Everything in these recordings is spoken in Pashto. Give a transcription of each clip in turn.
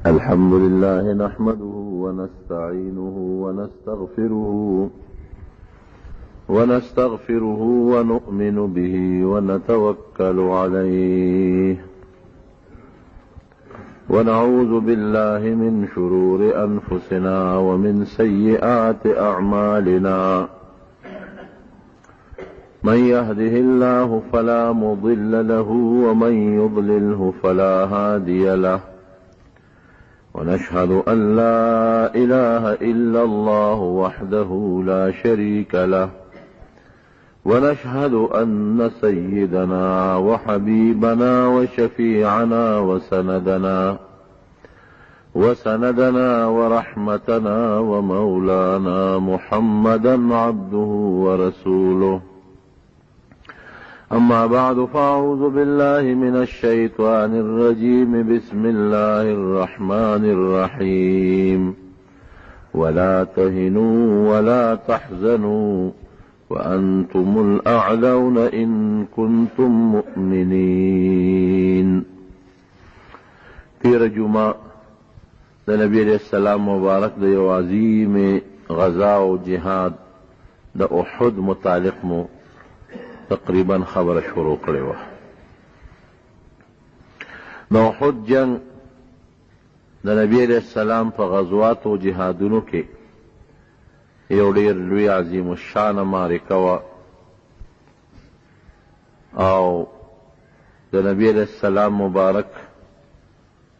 الحمد لله نحمده ونستعينه ونستغفره ونؤمن به ونتوكل عليه ونعوذ بالله من شرور أنفسنا ومن سيئات أعمالنا من يهده الله فلا مضل له ومن يضلله فلا هادي له ونشهد أن لا إله إلا الله وحده لا شريك له ونشهد أن سيدنا وحبيبنا وشفيعنا وسندنا ورحمتنا ومولانا محمدا عبده ورسوله أما بعد فأعوذ بالله من الشيطان الرجيم بسم الله الرحمن الرحيم ولا تهنوا ولا تحزنوا وأنتم الأعلون إن كنتم مؤمنين. تیر جمعہ نبی علیہ السلام مبارک د یو عظیم غزا و جهاد د احد متعلق مو تقریبا خبر شروع کړې وه. د احد جنگ د نبی علیہ السلام په غزوات او جهادونو کې یو ډېر لوی عظیم الشان معرکه وه او د نبی علیہ السلام مبارک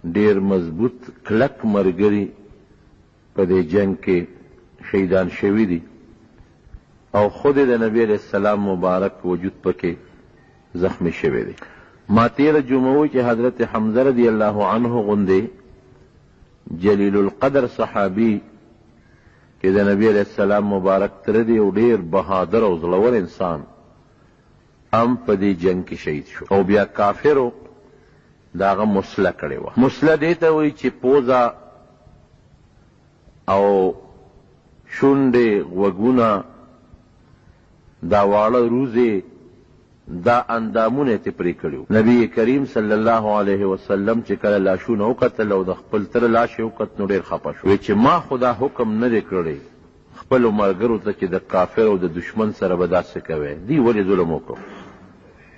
ډېر مضبوط کلک ملګري په دې جنگ کې شهیدان شوي دي او خود د نبی علیہ السلام مبارک وجود پکې زخمی شوی دی. ما تیر جمعو چې حضرت حمزه رضی الله عنه غوندې جلیل القدر صحابی چې د نبی علیہ السلام مبارک تر دی او ډیر بهادر او زړور انسان هم په دې جنگ کې شهید شو او بیا کافرو داغه مسله کړې وه. مسله دې ته وایي چې پوزه او شونډې غوږونه دا واړه روزې دا اندامونه ته پرې کړي. نبی کریم صلی الله علیه وسلم چې کله لاشونه وکتل او د خپل تر لاش یې وکت نو ډېر خفه شو. وی چې ما خدا حکم نه دی کړی خپلو ملګرو ته چې د کافر او د دشمن سره به داسې کوئ، دی ولې ظلم وکړو.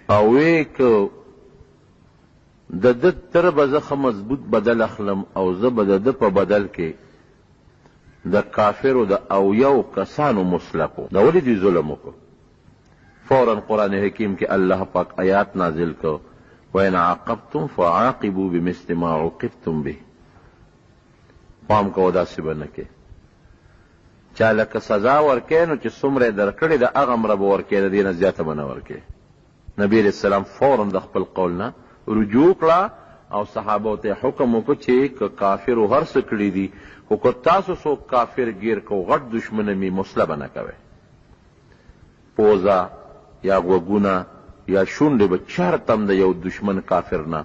او وی که د ده تر به زه ښه مضبوط بدل اخلم او زه به د ده په بدل کې د کافرو د اویو کسانو مسله کو، د ولې دوی ظلم وکړو. فوراً قرآن حکیم کې الله پاک آیات نازل کو وَإِنْ عَاقَبْتُمْ فَعَاقِبُوا بِمِثْلِ مَا عُوقِبْتُمْ بِهِ. پام کوه داسې به نه کې چا لکه سزا ورکې نو چې څومره یې درکړې د هغه مره به ورکې، د دې نه زیاته به نه ورکې. نبي علیہ السلام فوراً د خپل قول نه رجوع کړه او صحابو ته حکم وکړو چې که کافرو هر څه کړي دي خو که تاسو څوک کافر ګیر کو غټ دشمن می مسله به نه کوئ. پوزه یا غوږونه یا شونډې به چېرته هم د یو دشمن کافر نه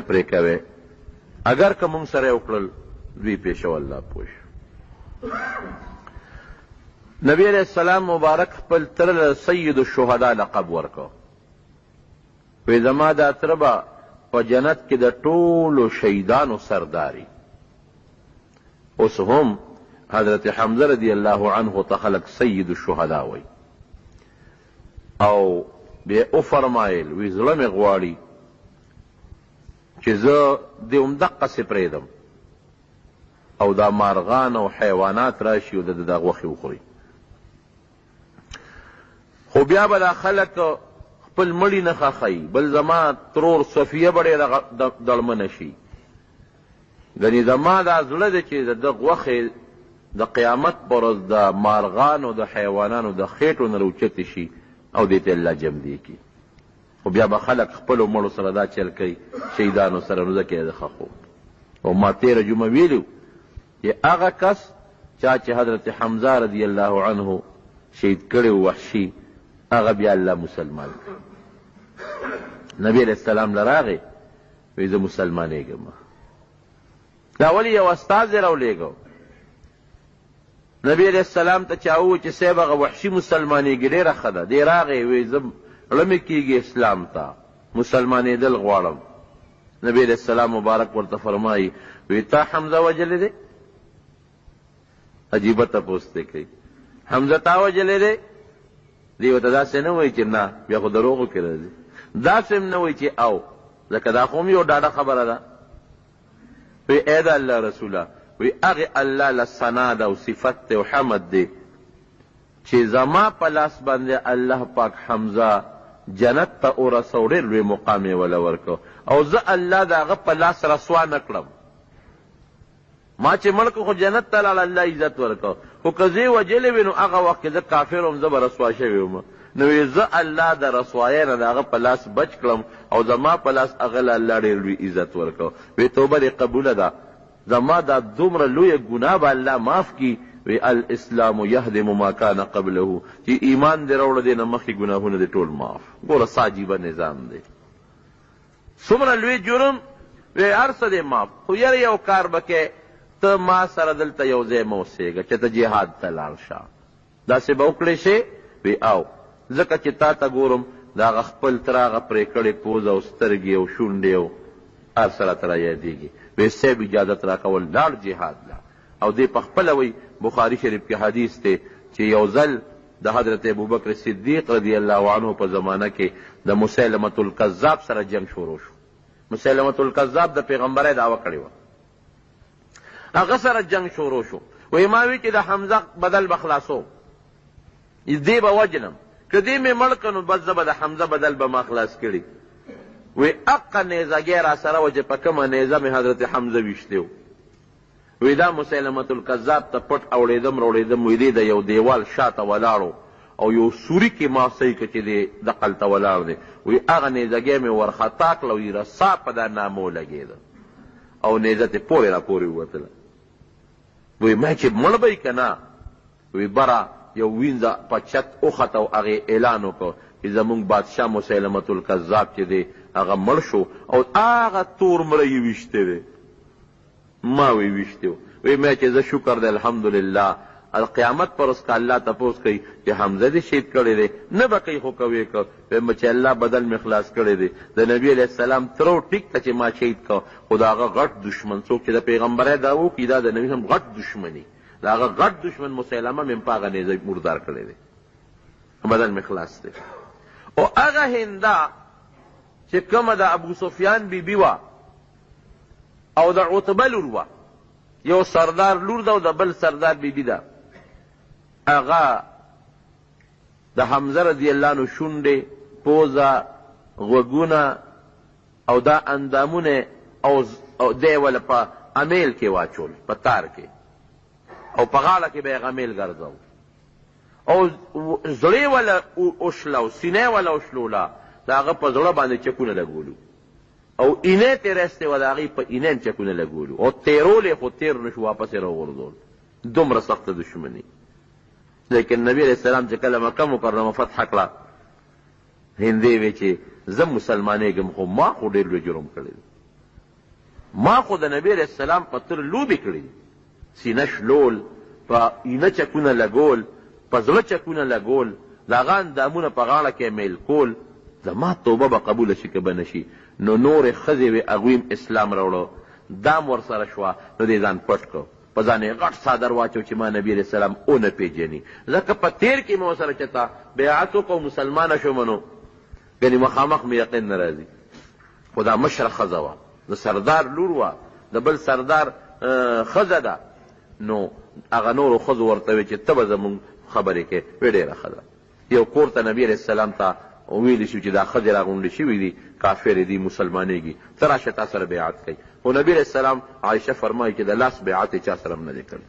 پرې کوئ. اگر که موږ سره یې وکړل دوی پیښو الله پوه شو. نبی علیہ السلام مبارک خپل تره سید الشهدا لقب ورکو. وی زما دا تره به په جنت کې د ټولو شهیدانو سرداري. اوس هم حضرت حمزه رضی الله عنه ته خلق سید الشهدا وی او بیا وفرمایل وی زړه مې غواړي چې زه دې همدقسې پرېږدم او دا مارغان او حیوانات راشي او د ده دا غوښې وخوري. خو بیا به دا خلک خپل مړي نه ښخوي، بل زما ترور صفیه به ډېره دړمنه شي. ګنې زما دا زړه دی چې د ده غوښې د قیامت پر ورځ د مارغانو د حیوانانو د خېټو نه راوچتې شي او دې ته الله جمدې کړي. خو بیا به خلک خپلو مړو سره دا چل کوي شهیدانو سره، نو ځکه یې د ښخو. او ما تېره جمعه ویلي چې هغه کس چا چې حضرت حمزه رضی الله عنه شهید کړی وحشي هغه بیا الله مسلمان کړ. نبی علیہ السلام لراغی وی زه مسلمانېږم. دا ولې یو استازی راولېږو. نبی علیہ السلام ته چا وویل چې صاحب هغه وحشي مسلمانېږي ډېره ښه ده. دی راغی وی زه زړه مې کېږي اسلام ته، مسلمانېدل غواړم. نبی علیہ السلام مبارک ورته فرمایي وی تا حمزه وجلی دی؟ عجیبه تپوس دی کوي حمزه تا وجلی دی؟ دی ورته داسې نه وایي چې نه، بیا خو دروغو کې راځي. داسې هم نه وایي چې او، ځکه دا خو هم یو ډاډه خبره ده. وی ای د الله رسوله، وی هغې الله له ثنا ده او صفت دی او حمد دی چې زما په لاس باندې الله پاک حمزه جنت ته ورسو، ډېر لوی مقام یې وله ورکو، او زه الله د هغه په لاس رسوا نه کړم. ما چې مړ کړو خو جنت ته لاړ، الله عزت ورکو، خو که زه یې وجلی وي نو هغه وخت کې زه کافر وم، زه به رسوا شوی وم. نو زه الله د رسوایۍ نه د هغه په لاس بچ کړم او زما په لاس هغه له الله ډېر لوی عزت ورکو. وی توبه دې قبوله ده، زما دا دومره لویه ګناه به الله معاف کړي. وی الاسلام یهدم ما کان قبله، چې ایمان دې راوړه دې نه مخکې ګناهونه دې ټول معاف. ګوره څه عجیبه نظام دی، څومره لوی جرم وی هر څه دې معاف. خو یاره یو کار به کې، ته ما سره دلته یو ځای مه اوسېږه چې ته جهاد ته لاړ شه. داسې به وکړې شې؟ وی او ځکه چې تا ته ګورم د هغه خپل تر هغه پرې کړې پوزه او سترګې او شونډې او هر څه راته رایادېږي. وی صاحب اجازت راکول، لاړ جهاد لا. او دې په خپله وی بخاري شریف کې حدیث دی چې یو ځل د حضرت ابوبکر صدیق رضی الله عنه په زمانه کې د مسیلمة الکذاب سره جنگ شروع شو. مسیلمة الکذاب د پیغمبرۍ دعوه کړې وه، هغه سره جنگ شروع شو. وی ما وی چې د حمزه بدل به خلاصو، دې به وجنم، که دې مې مړ که نو بس زه به د حمزه بدل به ما خلاص کړي. وی اقا نیزګۍ را سره وه چې په کومه نیزه مې حضرت حمزه ویشتی و. وی دا مسیلمة الکذاب ته پټ اوړېدم راوړېدم، وی دی د یو دیوال شاته ولاړو او یو سوري کې ما صحیح که چې دی دقلته ولاړ دی. وی هغه نیزګۍ مې ورخطا کړه، وی رسا په دا نامه ولګېده او نیزه تې پورې را پورې ووتله. وی ما چې مړ به یې که نه؟ وی بره یو وینځه په چت وخته او هغې اعلان وکړ چې زمونږ بادشاه مسیلمة الکذاب چې دی هغه مړ شو او هغه تور مړی یې ویشتی دی. ما وی ویشتی و. وی ما چې زه شکر دی الحمدلله القیامت پر ورځ که الله تپوس کوي چې حمزه دې شهید کړی دی، نه به کوي خو کوې که ویم چې الله بدل مې خلاص کړی دی. د نبي علیه السلام ترو ټیک ته چې ما شهید که، خو د هغه غټ دشمن څوک چې د پیغمبرۍ دعوه وکړي دا د نبي هم غټ دشمني، د هغه غټ دشمن مسیلمه مې په هغه نیزه مردار کړی دی، بدل مې خلاص دی. او هغه هنده چې کومه د ابو سفیان بیبي وه او د عتبه لور وه، یو سردار لور ده او د بل سردار بیبي ده، هغه د حمزه رضی الله عنه شونډې، پوزه، غوږونه او دا اندامونه او دی وله په امیل کې واچول، په تار کې، او په غاړه کې به یې غمیل ګرځو، او زړې وله اوشلو، سینې وله اوشلوله، د هغه په زړه باندې چکونه لګولو، او اینې تېرستې وه د هغې په اینې چکونه لګولو، او تېرول یې خو تېر نه شو، واپس یې راوغورځول. دومره سخته دشمني. لیکن نبی علیہ السلام چې کله مکه مکرمه فتح کړه، هندې وی چې زه مسلمانېږم، خو ما خو ډېر لوی جرم کړی دی، ما خو د نبی علیہ السلام په تر لوبې کړي، سینه شلول، په اینه چکونه لګول، په زړه چکونه لګول، د هغه اندامونه په غاړه کې میل کول. زما توبه به قبوله شي که به نه شي. نو نورې ښځې وې هغوی هم اسلام راوړه، دام ورسره شوه، نو دې ځان پټ کړ، په ځان یې غټ څادر واچو چې ما نبي علیه السلام ونه پېژني. ځکه په تېر کې مې ورسره چېرته بیعت وکړو او مسلمانه شومه، نو ګنې مخامخ مې یقین نه راځي. خو دا مشره ښځه وه، د سردار لور وه، د بل سردار ښځه ده، نو هغه نورو ښځو ورته وی چې ته به زمونږ خبرې کې وی ډېره ښه ده. یو کور ته نبي علیه السلام ته ویلی شو چې دا ښځې راغونډې شوي دي، کافرې دي، مسلمانېږي، ته راشه تا سره بیعت کوي. خو نبي علیه السلام عایشه فرمایي چې د لاس بیعت یې چا سره هم نه دی کړی،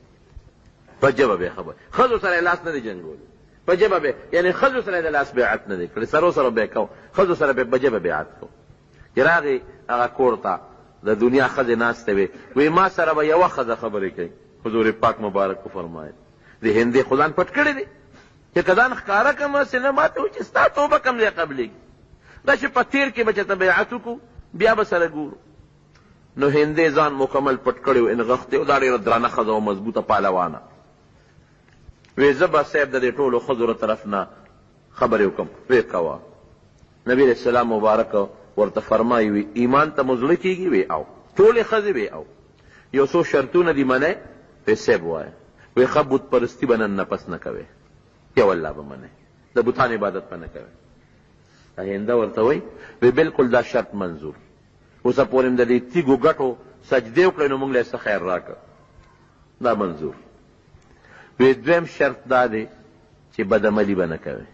په ژبه به یې خبر، ښځو سره یې لاس نه دی جنګولی، په ژبه به، یعنې ښځو سره یې د لاس بیعت نه دی کړی، سرو سره به یې کو، ښځو سره به یې په ژبه بیعت کو. چې راغې هغه کور ته، د دنیا ښځې ناستې وې، وایي ما سره به یوه ښځه خبرې کوي. حضور پاک مبارک وفرمایل د هندې خدان پټ کړی دی چې که ځان ښکاره کړم، هسې نه ماته وایي چې ستا توبه کوم ځای قبلېږي. دا چې په تیر کې به چېته بیعت وکړو بیا به سره ګورو. نو هندې ځان مکمل پټ کړی و، انغښتې و، دا ډېره درانه ښځه و، مضبوطه پهلوانه. وی زه به صاحب د دې ټولو ښځو له طرف نه خبرې وکړم. وی کوه. نبي علیه السلام مبارک ورته فرمایي وي ایمان ته مو زړه کېږي؟ وی او. ټولې ښځې وی او. یو څو شرطونه دي منئ؟ وی صاحب وایه. وی ښه بت پرستي به نن نه پس نه کوې، یو الله به منئ، د بوتانو عبادت به نه کوې. هنده ورته وی وی بلکل دا شرط منظور. اوسه پورې م د دې تیږو ګټو سجدې وکړئ نو موږ له څه خیر راکړه، دا منظور. وی دویم شرط دا دی چې بدعملي به نه کوې.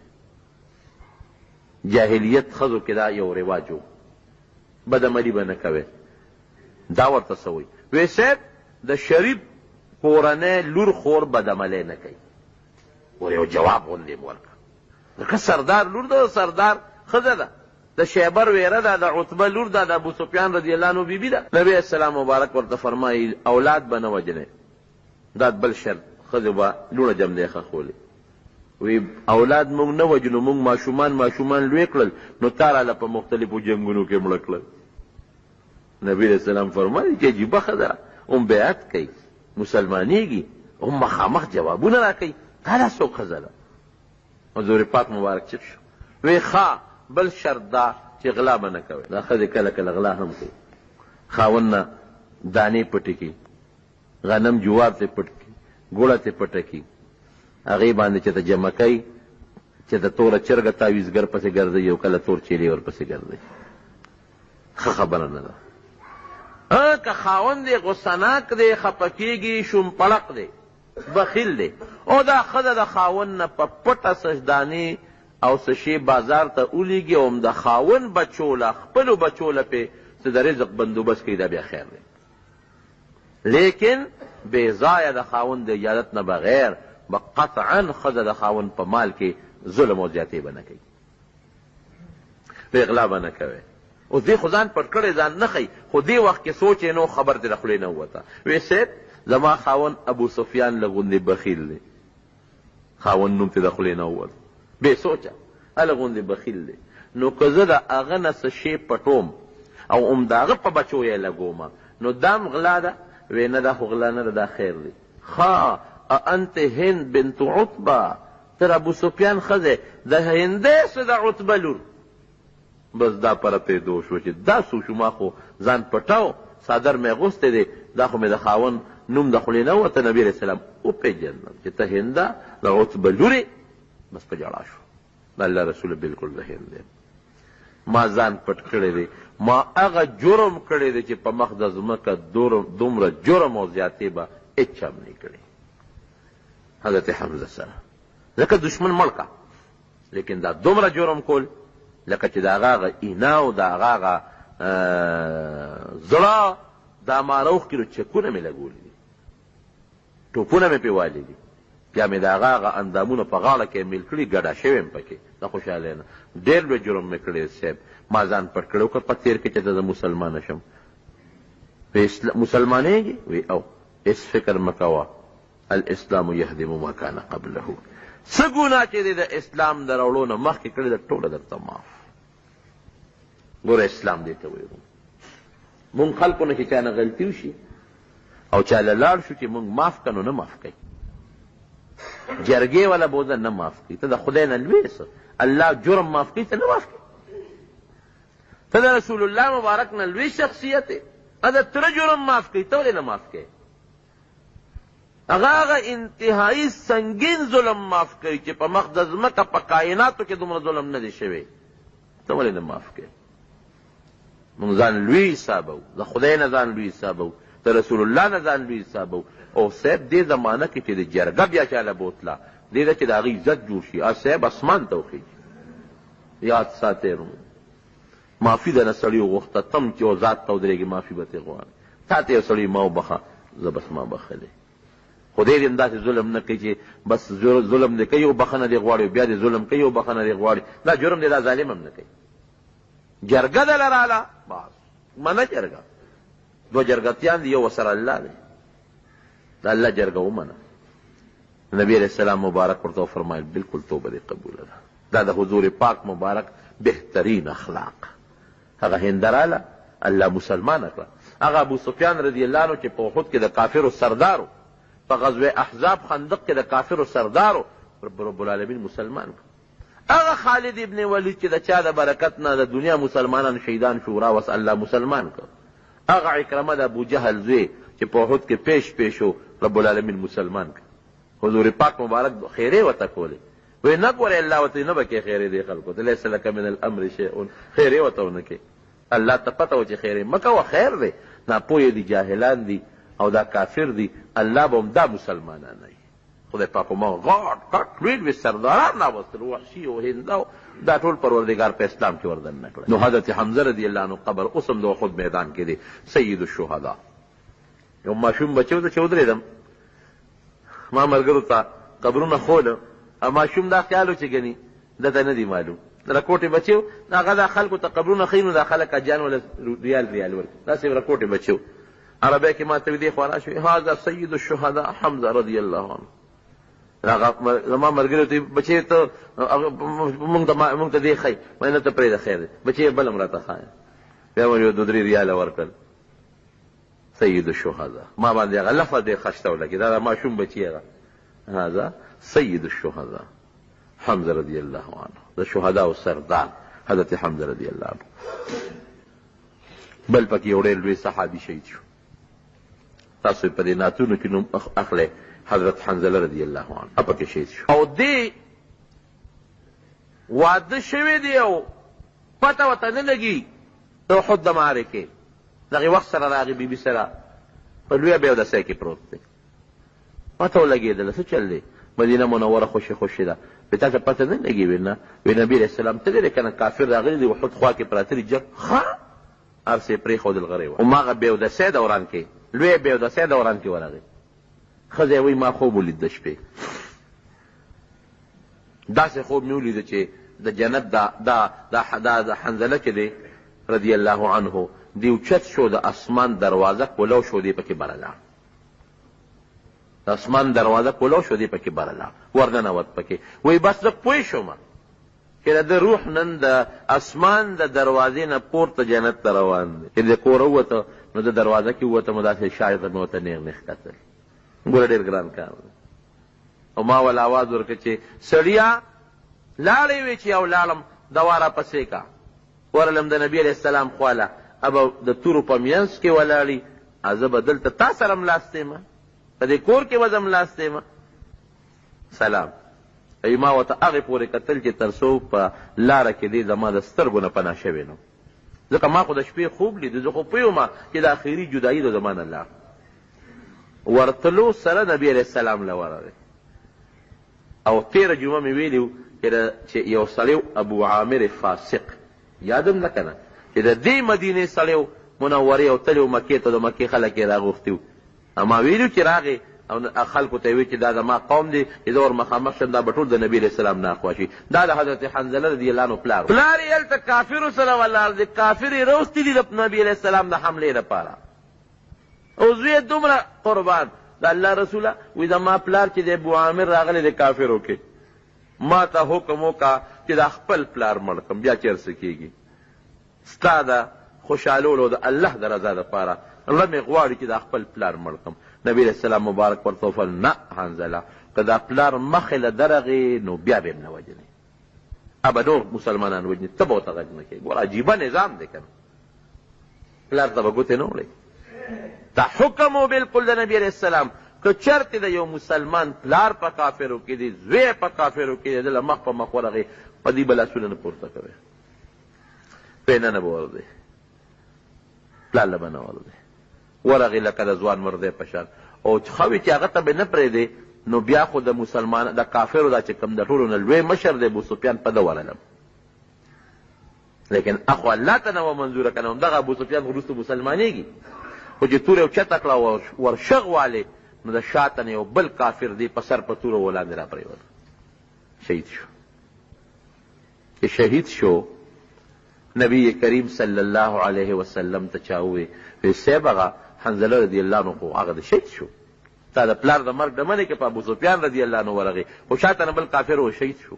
جاهلیت ښځو کې دا یو رواج و، بدعملي به نه کوې. دا ورته څه وی؟ وی صاحب د شریف کورنۍ لور خور بدعملی نه کوي. ور یو جواب غوندې م ورکړه. لکه سردار لور ده، سردار ښځه ده، د شیبر ویره ده، د عتبه لور ده، د ابو سفیان رضی الله عنه بیبي ده. نبی السلام مبارک ورته فرمایي اولاد به نه وجنې. دا بل شرط، ښځې به لوڼه جمدی ښخولې. وی اولاد موږ نه وجنو، موږ ماشومان لوی کړل نو تا راله په مختلفو جنګونو کې مړه کړل. نبی علیه السلام فرمایي چې عجیبه ښځه ده، هم بیعت کوي، مسلمانېږي، هم مخامخ جوابونه را کوي، دا لا څوک ښځه ده. حضور پاک مبارک چپ شو. وی ښه بل شرط دا چې غلا به نه کوي. دا ښځې کله کله غلا هم کوي. خاوند نه دانې پټې کړي، غنم جوار ته پټ کړي، ګوړه ته پټه کړي، هغې باندې چې ته جمع کوي چې د توره چرګه تاویزګر پسې ګرځوي او کله تور چیلې ورپسې ګرځوي. ښه خبره نه ده. که خاوند دی غصناک دی، خفه کېږي، شومپړق دی، بخیل دی، او دا ښځه د خاوند نه په پټه سجدانې او څه شی بازار ته ولیږي او هم د خاوند بچو له خپلو بچو له پې څه د رزق بندوبست کوي، دا بیا خیر دی. لیکن بې ځایه د خاوند د اجازت نه بغیر به قطعا ښځه د خاوند په مال کې ظلم او زیاتې به نه کوي، اغلا به نه کوي. اوس دې خو ځان پټ کړی، ځان نه ښیي، خو دې وخت کې سوچ یې نو، خبر دې له خولې نه ووته. وی صاحب زما خاوند ابو سفیان له غوندې بخیل دی، خاوند نوم ته د خولې نه ووت، بې سوچه هله غوندې بخیل دی. نو که زه د هغه نه څه شی پټوم او هم د هغه په بچو یې لګومه نو دام غلا ده؟ وی نه دا خو غلا نه ده، دا خیر دی. ښه انت هند بنت عتبه، تر ابو سفیان ښځې د هندې څه د عتبه لور. بس دا پره پیدا شو چې دا څو شو، ما خو ځان پټاو، څادر مې اغوستی دی، دا خو مې د خاوند نوم د خولې نه وته. نبي علیه السلام وپېژندم چې ته هنده د عتبه لورې. بس په ژړا شو. د الله رسول بلکل د هند دی، ما ځان پټ کړی دی، ما هغه جرم کړی دی چې په مخ د ځمکه دومره جرم او زیاتې به هېچ هم نه کړی. حضرت حمزه سره ځکه دشمن مړ کا، لیکن دا دومره جرم کول لکه چې د هغه اینا او د هغه زړه دا ماروخ کړو، چکونه مې لګولي دي، ټوپونه مې پې والي دي، بیا مې د هغه اندامونه په غاړه کې میل کړي، ګډه شوی یم پکې، د خوشحالۍ نه. ډېر لوی جرم مې کړی صاحب، ما ځان پټ کړی که په تېر کې چې ته زه مسلمانه شم. مسلمانېږي؟ وی او هېڅ فکر مه کوه، الاسلام یهدم ما کان قبله. څه ګناه چې دی د اسلام د راوړو نه مخکې کړې ده ټوله درته معاف. ګوره اسلام دې ته وایو. مونږ خلکو نه چې چا نه غلطي وشي او چا له لاړ شو چې مونږ معاف کړو نه معاف کوي. جرګې والا بوزه نه معاف کوي. ته د خدای نه لوی څه الله جرم معاف کوي، ته نه معاف کوي. ته د رسول الله مبارک نه لوی شخصیت یې، د تره جرم معاف کوي، ته ولې نه معاف کوي؟ هغه انتهایی سنگین ظلم معاف کوي چې په مخ د ځمکه په کائناتو کې دومره ظلم نه دی شوی، ته ولې نه معاف کوي؟ مونږ ځان لوی حسابو، د خدای نه ځان لوی حسابو، د رسول الله نه ځان لوی حسابو. او صاحب دې زمانه کې چې د جرګه بیا چاله بوتله دې ده چې د هغې عزت جوړ شي، صاحب اسمان ته وخېږي. یاد ساتئ معافي د نه سړي وغوښته، تم چې یو ذات ته ودرېږي معافي به ترې غواړي. تا ته یو سړي ما وبخه، زه بس ما بخلی. خدای دې همداسې ظلم نه کوي چې بس ظلم دې کوي او بخښنه دې غواړي، بیا دې ظلم کوي او بخښنه دې غواړي. دا جرم دې دا ظالم هم نه کوي. جرګه دله راله بس منه جرګه، دوه جرګتیان دي، یو ورسره الله دی، د الله جرګه ومنه. نبی علیه السلام مبارک ورته وفرمایل بلکل توبه دې قبوله ده. دا د حضور پاک مبارک بهترین اخلاق. هغه هندراله الله مسلمان کړه. هغه ابو سفیان رضی الله عنه چې په احد کې د کافرو سردارو، په غزوه احزاب خندق کې د کافرو سردارو، رب العالمین مسلمان کړه. هغه خالد ابن ولید چې د چا د برکت نه د دنیا مسلمانان شهیدان شو، راوس الله مسلمان کړه. هغه عکرمه د ابو جهل زوی چې په احد کې پیش شو، رب العالمین مسلمان کړه. حضور پاک مبارک خیرې ورته کولې، وی نه ګورې الله ورته نه به کې خیرې دې خلکو ته، لیس لک من الامر شیء، خیرې ورته ونه کې. الله ته پته و چې خیرې مه کوه، خیر دی، ناپوهه دي، جاهلان دي او دا کافر دي، الله به هم دا مسلمانان وي. خدای پاک ما غاټ غاټ لوی لوی سرداران راوستل، وحشي او هنده، دا ټول پروردګار په اسلام کې وردن نه کړل. نو حضرت حمزه رضی الله عنه قبر اوس هم د احد میدان کې دی، سید الشهدا. یو ماشوم بچو ته چې ودرېدم، ما ملګرو ته قبرونه ښوله، ماشوم دا خیال و چې ګني دته نه دي معلوم، رکوټې بچو هغه دا خلکو ته قبرونه ښیي، نو دا خلک اجان ولا ریال ورکړي، داسې رکوټې بچو. عربی کې ما ته وي دې خوا راشوې، هذا سید الشهدا حمزه رضی الله عنه. هغه زما ملګري ته بچې ته مونږ ته دې ښیي، ما نه ته پرېږده خیر دی، بچې بل هم راته ښایه. بیا مې یو 2-3 ریاله ورکړل، سید الشهدا. ما باندې هغه لفظ ډېر خشته ولګېد، دا ماشوم بچي هغه، هذا سید الشهدا حمزه رضی الله عنه، د شهداو سردار حضرت حمزه رضی الله عنه. بل پکې یو ډېر لوی صحابي شهید شو، تاسو په دې نعتونو کې نوم اخلئ، حضرت حنظله رضی الله عنه پکې شهید شو. او دې واده شوی دی او پته ورته نه لګي د احد د معرکې، دغې وخت سره راغی بیبي سره په لویه بیودسۍ کې پروت دی، پته ولګېدله څه چل دی، مدینه منوره خوشې خوشې ده، وی تا ته پته نه لګي؟ وی نه. وی نبي علیه السلام ته دی که نه کافر راغلي دي احد خوا کې پراته دي، جنګ ښه هر څه یې پرېښودل غرې وه. هماغه بیودسۍ دوران کې، لویه بیودسۍ دوران کې ورغی. ښځه وی ما خوب ولید د شپې، داسې خوب مې ولیده چې د جنت دا حنظله چې دی رضی الله عنه دی اوچت شو، د اسمان دروازه کولو شو، دی پکې برله، د اسمان دروازه کولو شو، دی پکې برله، ورننوت پکې. وی بس زه پوه شوم چې د روح نن د اسمان د دروازې نه پورته جنت ته روان دی. چې د کوره ووته نو د دروازه کې ووته، مو داسې شاید مې ورته نیغ نیغ کتل، ګوره ډېر ګران کار دی. او ما ول آواز ورکړه چې سړیا لاړې وې چې یو لاړم دوا را پسې کا، ورلم د نبي علیه السلام خواله، ابه د تورو په منځ کې ولاړي، زه به دلته تا سره ملاستی یم، په دې کور کې به زه ملاستی یم. سلام. ای ما ورته هغې پورې کتل چې تر څو په لاره کې دی زما د سترګو نه پناه شوی نو، ځکه ما خو د شپې خوب لیدو، زه خو پوهېږم چې د اخري جدایي د زما نه لاړ. ورتلو سره نبي علیه السلام له ورغی. او تېره جمعه مې ویلي چې یو سړی ابو عامر فاسق، یادم نه که نه، چې د دې مدینې سړی منورې او تللی و مکې ته، د مکې خلک یې راغوښتي وو. ما ویلي چې راغې او خلکو ته یې وی چې دا زما قوم دی، چې زه ور مخامخ شم، دا به ټول د نبي علیه السلام نه اخوا شي. دا د حضرت حنظله رضی الله عنه پلار یې هلته کافرو سره ولاړ دی، کافر یې راوستي دي د نبي علیه السلام د حملې لپاره، او زوی دومره قربان د الله رسوله. وی زما پلار چې د ابو عامر راغلی د کافرو کې، ما ته حکم وکړه چې د خپل پلار مړ کړم، بیا چېرڅه کېږي، ستا د خوشحالولو د الله د رضا دپاره زړه مې غواړي چې د خپل پلار مړ کړم. نبي علیه السلام مبارک ورته وفل نه حنظله، که دا پلار مخې له درغې نو بیا به یې نه وجنې، ابه نور مسلمانان وجنې، ته به ورته غږ نه کوې. ګوره عجیبه نظام دی که نه، پلار ته به ګوتې نه وړئ. دا حکم و بالکل د نبي علیه السلام، که چرته د یو مسلمان پلار په کافرو کې دی، زوی په کافرو کې دی، دله مخ په مخ ورغی، په دې به لاسونه نه پورته کوئ، پینه نه به ورځئ، پلار له به نه ورځئ، ورغی لکه د ځوان مردی په شان. او ښه وي چې هغه ته به نه پرېږدې، نو بیا خو د مسلمان د کافرو دا چې کوم د ټولو نه لوی مشر دی ابو سفیان، په ده ورلم، لیکن اخو الله ته نه وه منظوره که نه، همدغه ابو سفیان وروسته مسلمانېږي، خو چې توره اوچته کړه ورشغ والې، نو د شاته نه یو بل کافر دی په سر په توره ولاندې را پرېوت، شهید شو. چې شهید شو، نبی کریم صلی الله علیه وسلم ته چا ووی، وی صاحب هغه حنظله رضی الله عنه خو هغه د شهید شو، تا د پلار د مرګ ډمنې کې په ابو سفیان رضی الله عنه ورغې، خو شاته نه بل کافر و شهید شو.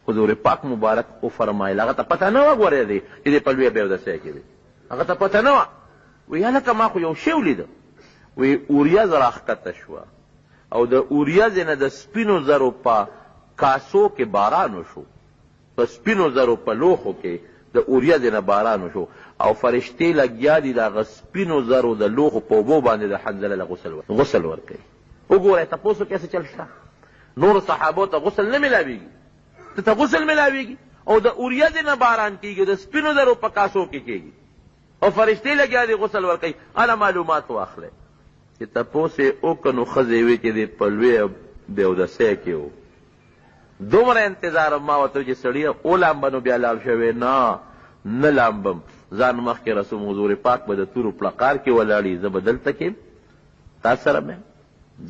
حضور پاک مبارک او فرمایل هغه ته پته نه وه ګورې دی چې دې په لویه بیا اودسی کې دی هغه ته پته نه وه وی هلکه ما خو یو شی ولیده وی اوریځ راښکته شوه او د اوریځې نه د سپینو زرو په کاسو کې باران وشو په سپینو زرو په لوښو کې د اوریځې نه باران وشو او فرشتې لګیا دي د هغه سپینو زرو د لوښو په اوبو باندې د حنظله له غسل ورکوي وګورئ تپوس وکړئ څه چل شته نور صحابو ته غسل نه ملاویږي ته غسل ملاویږي او د اوریځې نه باران کیږي د سپینو زرو په کاسو کې کیږي او فرشتې لګیا دي غسل ورکوي هله معلومات واخلئ چې تپوس یې وکړه نو ښځې وې چې د په لویه بې اودسی کې و دومره انتظار ما ورته چې سړیه ولامبه نو بیا لاړ شوې نه لامبم ځان مخکې رسوم حضور پاک به د تورو پلقار کې ولاړي زه به دلته کې تا سره مې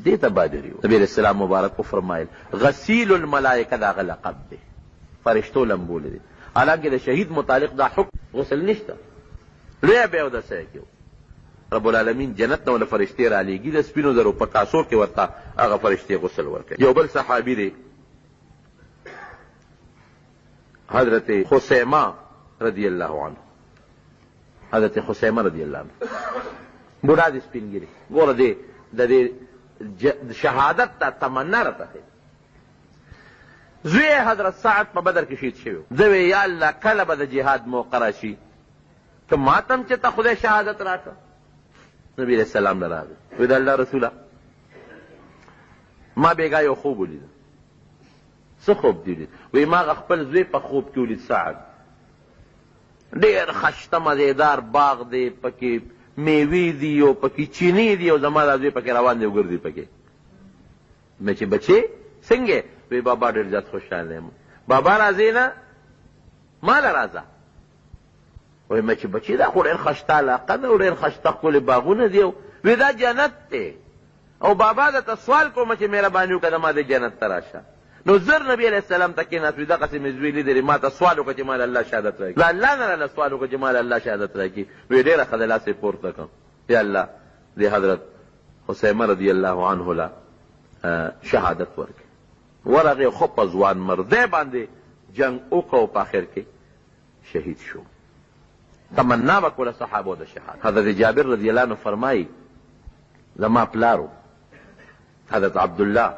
دې ته بادري و نبي علیه السلام مبارک وفرمایل غسیل الملائکه د هغه لقب دی فرشتو لمبولی دی حالانکې د شهید متعلق دا حکم غسل نشته لویه بې اودسی کې رب العالمین جنت نه ولا فرشتې رالیږي د سپینو زرو په کاسو کې ورته هغه فرشتې غسل ورکوي یو بل صحابي دی حضرت خسیمه رضی الله عنه حضرت خسیمه رضی الله عنه بوډا دی سپینګیری ګوره دی د دې شهادت ته تمنا راته زوی حضرت سعد په بدر کې شهید شوی زه وی یا الله کله به د جهاد موقع راشي که ماتم چې ته خدای شهادت راکړه نبی علیہ السلام نه راغی وی د الله رسوله ما بېګا یو خوب ولیده څه خوب دی ولید وی ما خپل زوی په خوب کې ولید سعد ډېر خشته مزېدار باغ دی پکې میوې دي او پکې چینې دي او زما دا زوی پکې روان دی او ګرځي پکې مې چې بچې څنګه وی بابا ډېر زیات خوشحاله یم بابا راځې نه ما له راځه وی مې چې بچې دا خو ډېر خشته علاقه ده او ډېر خشته ښکلې باغونه دي وی دا جنت دی او بابا درته سوال کوم چې مهرباني وکړه ما د جنت ته راشه نو زر نبی علیہ السلام ته کېناست وي دغسې مې زوی لیدلې ما ته سوال وکړه چې ما له الله شهادت راکړي له الله نه راله سوال وکړه چې ما له الله شهادت راکړي وی ډېره ښه ده لاس یې پورته کړم یا الله د حضرت حسیمه رضی الله عنه له شهادت ورکړي ورغې خو په ځوان مردی باندې جنګ وکړه په آخر کې شهید شو تمنا به کوله صحابو د شهادت حضرت جابر رضی الله عنه فرمایي زما پلارو حضرت عبدالله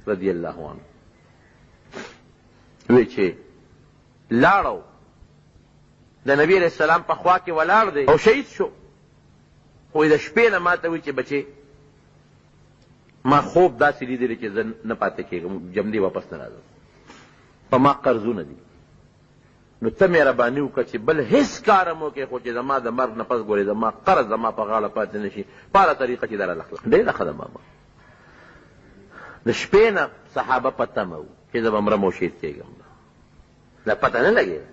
رضی الله عنه وی چې لاړو د نبی علیہ السلام په خوا کې ولاړ دی او شهید شو خو د شپې نه ما ته وی چې بچې ما خوب داسې لیدلی چې زه نه پاتې کېږم جمدې واپس نه راځم په ما قرضونه دي نو ته مهرباني وکړه چې بل هېڅ کار مو کې خو چې زما د مرګ نه پس ګورې زما قرض زما په غاړه پاتې نه شي په هره طریقه چې دا رالاخله ډېره ښه ده بابا د شپې نه صحابه په تمه وو چې زه به مرم او شهید کېږم دا پته نه لګېده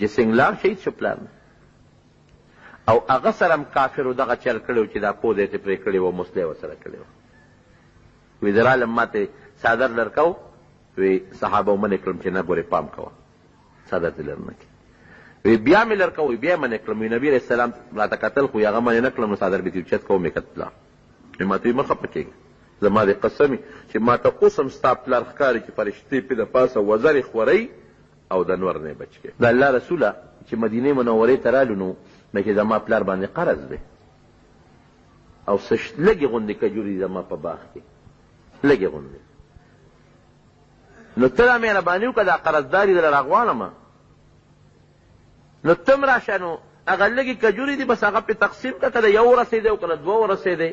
چې سنګلار شهید شو پلار او هغه سره هم کافرو دغه چل کړی و چې دا پوزه یې پرې کړې وه مسله یې ورسره کړې وه وی زه رالم ما ته څادر لرکو وی صحابه ومنې کړم چې نه ګورې پام کوه څادر دې لر نه کړي وی بیا مې لرکو وی بیا یې منې کړم وی نبي علیه السلام راته کتل خو هغه منې نه کړم نو څادر بېتې اوچت کوم یې کتله وی ما ته وی مه خفه کېږه زما دې قسمي چې ما ته اوس هم ستا پلار ښکاري چې فرشتې پې د پاسه وزرې خورئ او د نور نه یې بچ کړي د الله رسوله چې مدینې منورې ته رالو نو چې زما پلار باندې قرض دی او لږې غوندې کجورې زما په باغ کې لږې غوندې نو ته دا مهرباني وکړه دا قرضداري دله راغواړمه نو ته هم راشه نو هغه لږې کجورې دي بس هغه پې تقسیم کړه که د یو ورسېدی او که د دوه ورسېدی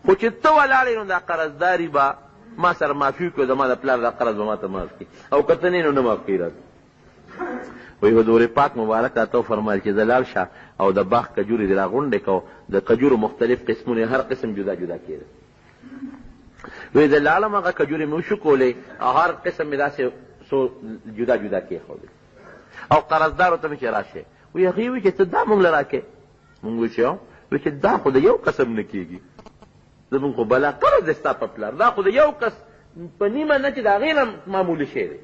خو چې ته ولاړې نو دا قرضداري به ما سره معافي وکړي زما د پلار دا قرض به ما ته معاف کړي او که ته نه نو نه معاف کړي راته وی حضور پاک مبارک راته وفرمایل چې زه لاړ شه او د باغ کجورې دې راغونډې کو د کجورو مختلف قسمونه هر قسم جدا جدا کېده وی زه لاړم هغه کجورې مې وشو کولې او هر قسم مې داسې څو جدا جدا کېښودې او قرضدارو ته مې چې راشه وی هغې وی چې ته دا مونږ له راکې مونږ وی چې وی چې دا خو د یو قسم نه کېږي زمونږ خو بلا قرض دی ستا په پلار دا خو د یو کس په نیمه نه چې د هغې نه معمولي شی دی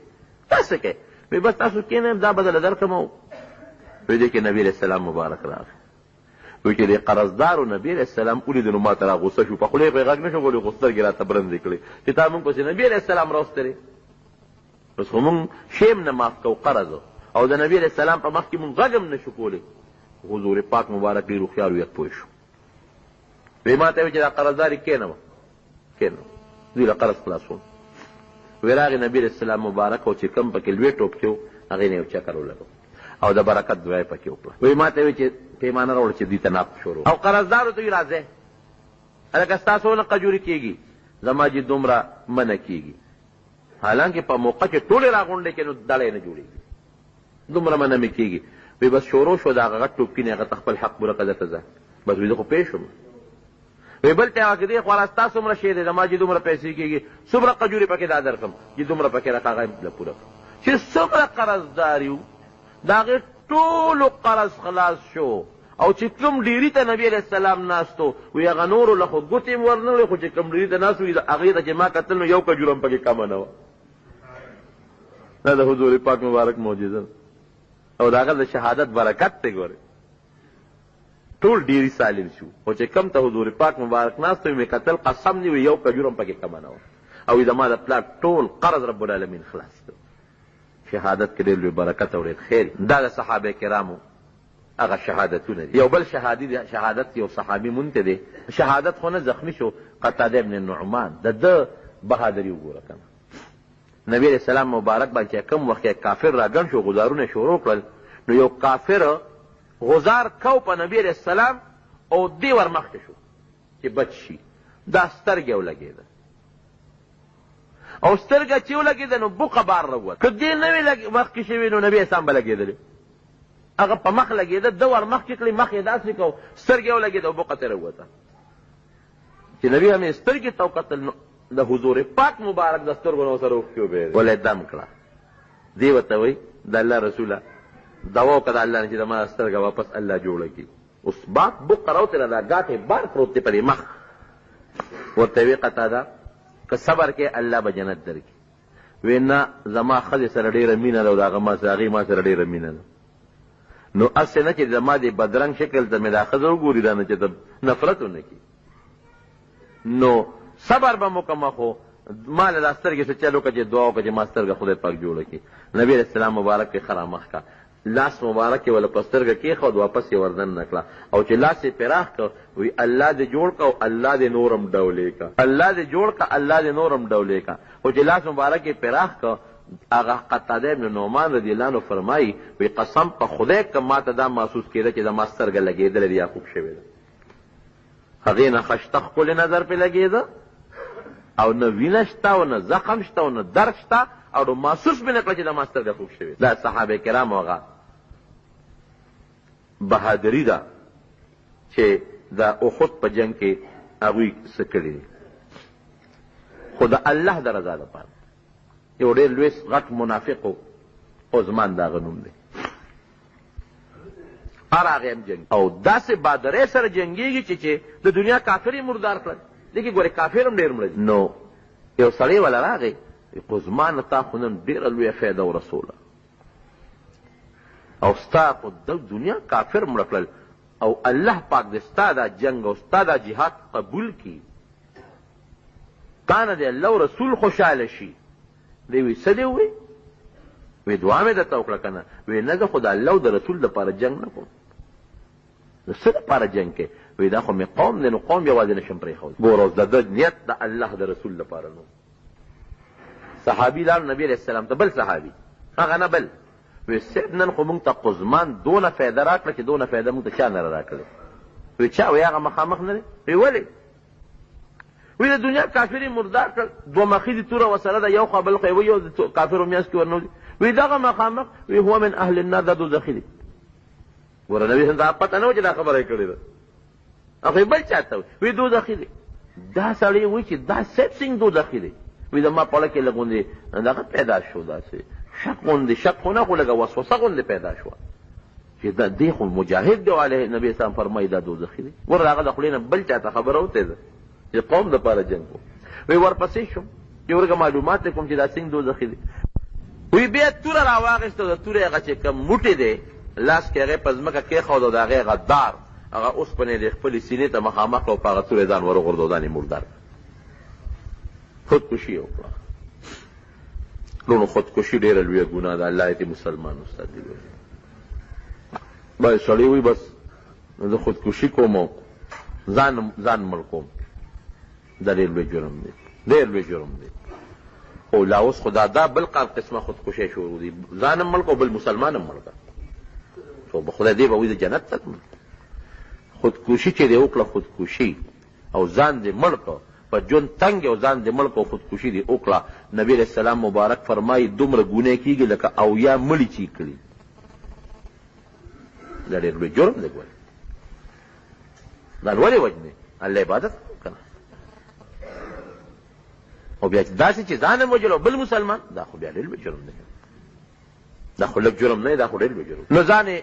تاسو کوئ وی بس تاسو کېنئ دا بدله درکړم وی دې کې نبي علیه السلام مبارک راغی وی چې د قرضدارو نبي علیه السلام ولیدو نو ما ته راغوسه شو په خولې یې غږ نه شو کولی خو سترګې راته برندې کړې چې تا مونږ پسې نبي علیه السلام راوستلې بس خو مونږ شیم نه معاف کوو قرض او د نبي علیه السلام په مخ کې مونږ غږ هم نشو کولی. حضور پاک مبارک ډېر هوښیار و یک پوه شو. وی ما ته وایي چې دا قرضداري کښېنوه دوی له قرض خلاصون. وی راغې نبي علیه السلام مبارک او چې کم پکې لوی ټوپ کې و هغې نه یو چکر ولګو او د برکت دعا یې پکې وکړه. وی ما ته وایي چې پیمانه راوړه چې دوی ته ناپ شروع او قرضدارو ته وی راځئ هلکه ستاسو نه قجوري کېږي زما چې دومره منع کېږي. حالانکه په موقع چې ټولې راغونډې کړي نو دړی نه جوړېږي دومره منع مې کېږي. وی بس شروع شو د هغه غټ ټوپکي نه هغه ته خپل حق پوره قدر ته ځه بس وی زه خو پوه شوم. وی بل ته هغه دې خو ستا څومره شی دی زما چې دومره پیسې کېږي څومره قجورې پکې دا درکړم چې دومره پکې راکړه هغه یې پوره کړم. چې څومره قرضدار یو د هغې ټولو قرض خلاص شو او چې کوم ډیري ته نبي علیه السلام ناستو وی هغه نورو له خو ګوتې م ورنه وړې خو چې کوم ډیري ته ناست وي هغې ته چې ما کتل نو یو کجوره هم پکې کمه نه وه. دا د حضور پاک مبارک معجزه او د هغه د شهادت برکت دی. ګورې ټول ډیري سالم شو خو چې کم ته حضور پاک مبارک ناست وي مې کتل قسم دی وي یو کجوره هم پکې کمه نه وه او زما د پلار ټول قرض رب العالمین خلاص کړ. شهادت کې ډېر لوی برکت او ډېر خیر. دا د صحابه کرامو هغه شهادتونه دي. یو بل شهادت یو صحابي مونته دی شهادت خو نه زخمی شو قتاده ابن نعمان د ده بهادري وګوره کنه. نبی علیہ السلام مبارک باندې کم وخت کافر راګڼ شو غزارونه شروع کړل نو یو کافر غزار کو په نبی علیہ السلام او دی ورمخته شو چې بچ شي. دا سترګې ولګېده او سترګه چې ولګېده نو بوقه بار راووت. که دې نه وي مخکې شوي نو نبي اسلام به لګېدلې هغه په مخ لګېده ده ور مخکې کړې مخ یې داسې کو سترګې ولګېده او بوقه ترې راووته. چې نبي همې سترګې ته وکتل نو د حضور پاک مبارک د سترګو نه ورسره اوښکې وبهېدې وله یې دم کړه. دې ورته وایي د الله رسوله دوا وکړه د الله نه چې زما سترګه واپس الله جوړه کړي. اوس باک بوقه راوتېله دا ګاټې بار پروت دی پرې مخ. ورته ویې قتاده که صبر کې الله به جنت درکړي. وی نه زما ښځې سره ډېره مینه ده او د هغې ما سره ډېره مینه ده نو هسې نه چې زما د بدرنګ شکل ته مې دا ښځه وګوري دا نه چې ته نفرت ونه کړي نو صبر به مو کومه خو ما له دا سترګې څه چل وکړه چې دعا وکړه چې ما سترګه خدای پاک جوړه کړي. نبي علیه السلام مبارک پې خرامخ کړه لاس مبارک یې وله په سترګه کېښود واپس یې وردن نه کړه او چې لاس یې پراخ کړ وی الله دې جوړ کړه او الله دې نورم ډولې کړه الله دې جوړ کړه الله دې نورم ډولې کړه. خو چې لاس مبارک یې پراخ کړ هغه قتاده ابن نعمان رضی الله عنه فرمایي وی قسم په خدای که ما ته دا محسوس کېده چې زما سترګه لګېدلې ده یا خوب شوې ده. هغې نه خشته ښکلې نظر پې لګېده او نه وینه شته او نه زخم شته او نه درد شته او نو محسوس مې نه کړه چې زما سترګه خوب شوې. دا صحابه کرامو هغه بهادري ده چې د احد په جنګ کې هغوی څه کړي دي خو د الله د رضا لپاره. یو ډېر لوی غټ منافق و عثمان د هغه نوم دی. هر هغې هم جنګ او داسې بهادرۍ سره جنګېږي چې د دنیا کافر یې مردار کړل. دیکې ګورې کافر هم ډېر مړه نو یو سړی وله راغی عثمان تا خو نن ډېره لویه فایده ورسوله او ستا خو د دنیا کافر مړه کړل او الله پاک دې ستا دا جنګ او ستا دا جهاد قبول کړي کانه دې الله او رسول خوشحاله شي. دی وی څه دی ووی وی دعا مې درته وکړه که نه وی نه زه خو د الله او د رسول دپاره جنګ نه کوم. د څه دپاره جنګ کې وی دا خو مې قوم دی نو قوم یوازې نه شم پرېښود. ګوره اوس د ده نیت د الله د رسول دپاره نو صحابي لاړ نبي علیه السلام ته بل صحابي هغه نه بل وی صاحب نن خو مونږ ته قزمان دونه فایده راکړه چې دونه فایده مونږ ته چا نه راکړې. وی چا وی هغه مخامخ نه دی وی ولې وی د دنیا کافر یې مردار کړل دوه مخې دي توره ورسره ده یو خوا بل خوا یو د کافرو میاس کې ورنوځي وی دغه مخامخ وی هو من اهل النار دا دوزخي دی. ګوره نبي صلی الله پته نه و چې دا خبره یې کړې ده هغوی بل چا ته وی دوزخي دی. دا سړی وایي چې دا سیب سنګ دوزخي دی. وی زما په اړه کې لږ غوندې دغه پیدا شو داسې شک غوندې شک خو نه خو لږه وسوسه غوندې پیدا شوه چې دا دی خو مجاهد دی علیه نبي اسلام فرمایي دا دوزخي دی. ور هغه د خولې نه بل چا ته خبره وتې ده چې قوم دپاره جنګ و. وی ورپسې شم چې ورګه معلومات یې کوم چې دا سنګ دوزخي دی. وی بیا توره راواخېسته د تورې هغه چې کوم موټی دی لاس کې هغې په ځمکه کېښود او د هغې هغه دار هغه اوسپنې د خپلې سینې ته مخامخ کړه او په هغه تورې ځان ورغورځو ځان یې مردار خودکشي یې وکړه. نو خودکشي ډېره لویه ګناه ده. الله دې مسلمان استاد دې باید سړی وي بس زه خودکشي کوم او ځان مړ کوم، دا ډېر لوی جرم دی، ډېر لوی جرم دی. خو لا اوس خو دا بل قسمه خودکشي شروع دي، ځان هم مړ کو بل مسلمان هم مړ کړه. خو به خدای دې به وایي د جنت ته خودکشي چې دې وکړه خودکشي او ځان دې مړ کړه په ژوند تنګ او ځان دې مړ کړه خودکشي دې وکړه. نبي علیه السلام مبارک فرمایي دومره ګناه کېږي لکه اویا مړي چې کړي. دا ډېر لوی جرم دی. ګوره ځان ولې وژنې؟ الله عبادت که نه. او بیا داسې چې ځان هم وژل او بل مسلمان، دا خو بیا ډېر لوی جرم دی. دا خو لږ جرم نه دی، دا خو ډېر لوی جرم. نو ځان یې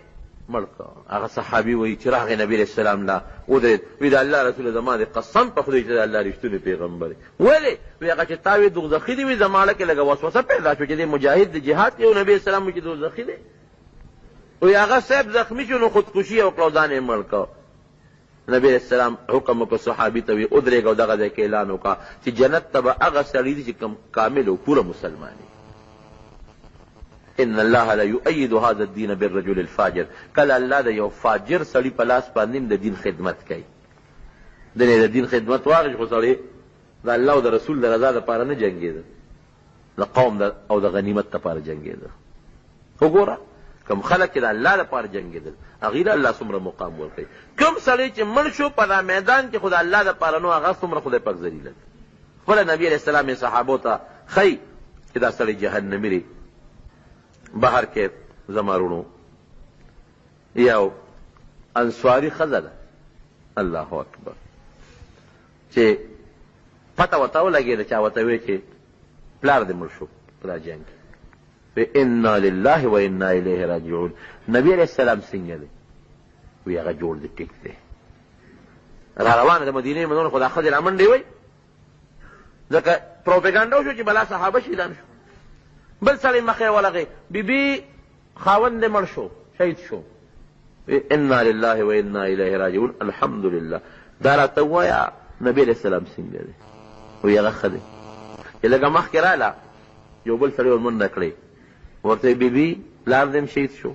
مړ کړه. هغه صحابي وایي چې راغی نبي علیه السلام لا ودرېد، وایي د الله رسول زما دې قسم په خدای چې د الله رښتونی پیغمبر یې. ولې؟ وایي هغه چې تا وې دوزخي دي، وایي زما لکه لږه وسوسه پیدا شوه چې دې مجاهد د جهاد کې او نبي علیه السلام وایي چې دوزخي دی. وایي هغه صاحب زخمي شو نو خودکشي وکړه او ځان یې مړ کړه. نبی علیہ السلام حکم وکړ صحابي ته وی ودرېږه او دغه ځای کې اعلان وکړه چې جنت ته به هغه سړي دي چې کوم کامل او پوره مسلمان وي. ان الله لا يؤيد هذا الدين بالرجل الفاجر. کله الله د یو فاجر سړي په لاس باندې د دین خدمت کوي. د دین خدمت واغې خو سړی د الله او د رسول د رضا دپاره نه جنګېده، د قوم او د غنیمت دپاره جنګېده. وګوره کوم خلک چې د الله دپاره جنګېدل هغوی له الله څومره مقام ورکوي. کوم سړی چې مړ شو په دا میدان کې خو د الله دپاره نو هغه څومره خدای پاک ذلیله دی. خپله نبي علیه السلام یې صحابو ته ښیي چې دا سړی جهنمي دی. بهر کې زما وروڼو یو انصاري ښځه ده، الله اکبر، چې پته ورته ولګېده چا ورته ویې چې پلار دې مړ شو په دا جنګ کې. انا لله و انا الیه راجعون. نبی علیہ السلام څنګه دی؟ وی هغه جوړ دی، ټیک دی. را روانه د مدینې منورې خو دا ښځې را منډې وی، ځکه پروپیګانډا وشو چې بلا صحابه شهیدان شو. بل سړی مخې ولغې بیبي خاوند دې مړ شو، شهید شو. انا لله و انا الیه راجعون. الحمدلله. دا راته ووایه نبی علیہ السلام څنګه دی؟ وی هغه ښه دی. چې لږه مخکې راله یو بل سړی ورمنډه کړې، ورته بیبي پلار دې هم شهید شو،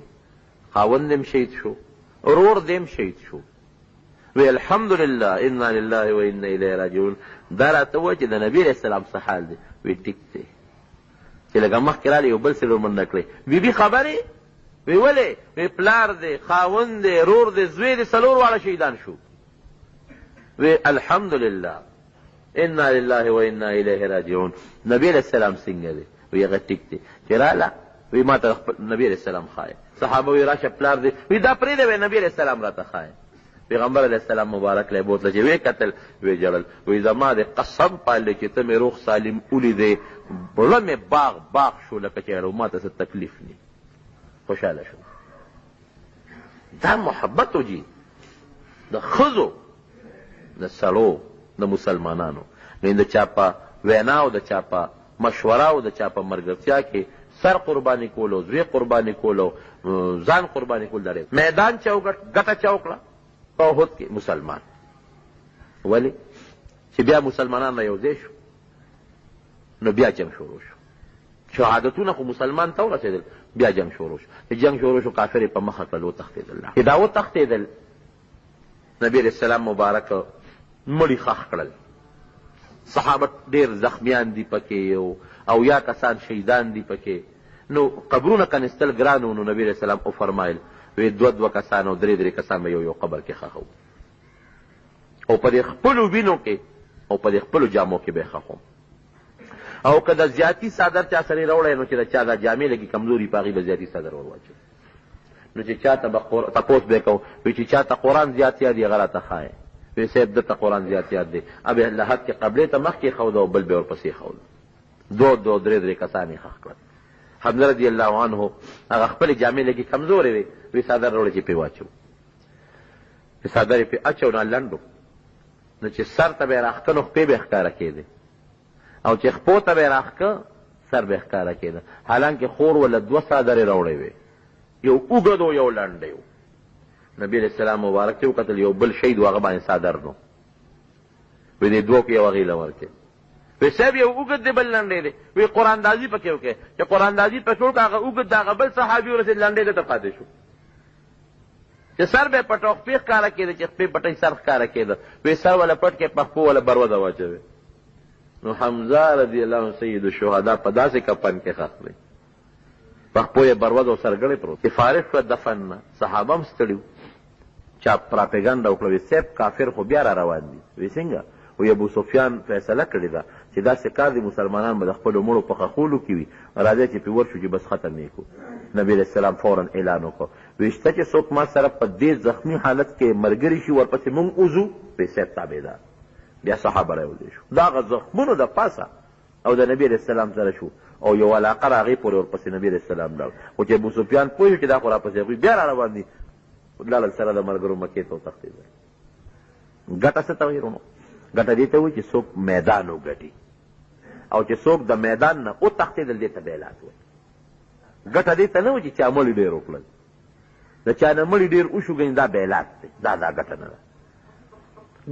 خاوند دې هم شهید شو، ورور دې هم شهید شو. وی الحمدلله انا لله و انا الیه راجعون. دا راته ووایه چې د نبي علیه السلام څه حال دی؟ وی ټیک دی. چې لږه مخکې رالی یو بل سړي ورمنډه کړې، بیبي خبرې؟ وی ولې؟ وی پلار دی، خاوند دی، رور دی، زوی دی، څلور واړه شهیدان شو. وی الحمدلله انا لله و انا الیه راجعون. نبی علیه السلام څنګه دی؟ وی هغه ټیک دی. چې راله وی ما ته نبی علیه السلام ښایه. صحابه وی راشه پلار دی. وی دا پرېږده وی نبی علیه السلام راته ښایه. پیغمبر علیه السلام مبارک لی بوتله چې وی کتل وی ژړل. وی زما د قسم پالې چې ته مې روغ سالم ولیدې، بله مې باغ شو لکه چې ما ته څه تکلیف نه، خوشحاله شو. دا محبت و جي د ښځو د سړو د مسلمانانو. نو د چا په وینا او د چا په مشوره او د چا په ملګرتیا کې سر قرباني کول او زوی قرباني کول او ځان قرباني کول دا میدان چا ګټه چا وکړه په احد کې مسلمان. ولې؟ چې بیا مسلمانان را یو ځای شو نو بیا جنګ شروع شو. شهادتونه خو مسلمان ته ورسېدل، بیا جنګ شروع شو. چې جنګ شروع شو کافر یې په مخه کړل، وتښتېدل. چې دا وتښتېدل نبي علیه السلام مبارک مړي ښخ کړل. صحابه ډېر زخمیان دي پکې او یا کسان شهیدان دي پکې. نو قبرونه کنستل ګران و. نو نبي علیه السلام وفرمایل وی دوه کسان او درې کسان به یو قبر کې ښخوم او په دې خپلو وینو کې او په دې خپلو جامو کې به ښخوم. او که د زیاتي څادر چا سړی راوړی نو چې د چا دا جامې لګي کمزوري په هغې به زیاتي څادر ور واچوي. نو چې چا ته به تپوس به یې کوو وی چې چا ته قرآن زیات یاد یې هغه راته ښایه. وی صاحب ده ته قرآن زیات یاد دی. ابې لحد کې قبلې ته مخکې ښوده او بل به ورپسې ښوده. دو درې کسان یې ښخ کړل. حمزه رضی الله عنه هغه خپلې جامې لګي کمزورې وې، وی څادر راوړی چې پرې واچو. څادر یې پرې اچو نه لنډو، نو چې سر ته به یې راښکه نو خپې به یې ښکاره کېدې، او چې خپو ته به یې راښکه سر به یې ښکاره کېده. حالانکې خور وله دوه څادرې راوړی وې، یو اوږد و یو لنډ و. نبي علیه السلام مبارک ته وکتل یو بل شهید و هغه باندې څادر نو. وی دې دوو کې یو هغې له ورکړې. وی صاحب یو اوږد دی بل لنډی دی وی قراندازي پکې وکړې چې قراندازي پکې وکړه هغه اوږد د هغه بل صحابي ورسېد لنډی دته پاتې شو چې سر به پټ او خپې ښکاره کېده چې خپې پټۍ سر ښکاره کېده وی سر وله پټ کې پخپو وله بروده واچوې نو حمزه رضی الله عنه سید الشهدا په داسې کفن کې ښخ دی پخپو یې بروده او سرګړی پروت چې فارغ شوه دفن نه صحابه هم ستړي چا پراپیګنډه وکړه وی صاحب کافر خو بیا را روان دي وی څنګه وی ابو سفیان فیصله کړې ده چې داسې کار دي مسلمانان به د خپلو مړو په خښولو کې وي راځئ چې پې ورشو چې بس ختم یې کړو نبي علیه السلام فورا اعلان وکړو وی شته چې څوک ما سره په دې زخمي حالت کې ملګري شي ورپسې مونږ وځو وی صاحب تابعدار بیا صحابه راوځي شو د هغه زخمونو د پاسه او د نبي علیه السلام سره شو او یو علاقه راغی پورې ورپسې نبي علیه السلام لاړ خو چې ابو سفیان پوه شو چې دا خو راپسې هغوی بیا را روان دي لاړل سره د ملګرو مکې ته وتښتېدل ګټه څه ته وایي وروڼو ګټه دې ته وایي چې څوک میدان وګټي او چې څوک د میدان نه وتښتېدل دې ته بیلات وایي ګټه دې ته نه وایي چې چا مړي ډېر وکړل د چا نه مړي ډېر وشو ګنې دا بیلات دی دا ګټه نه ده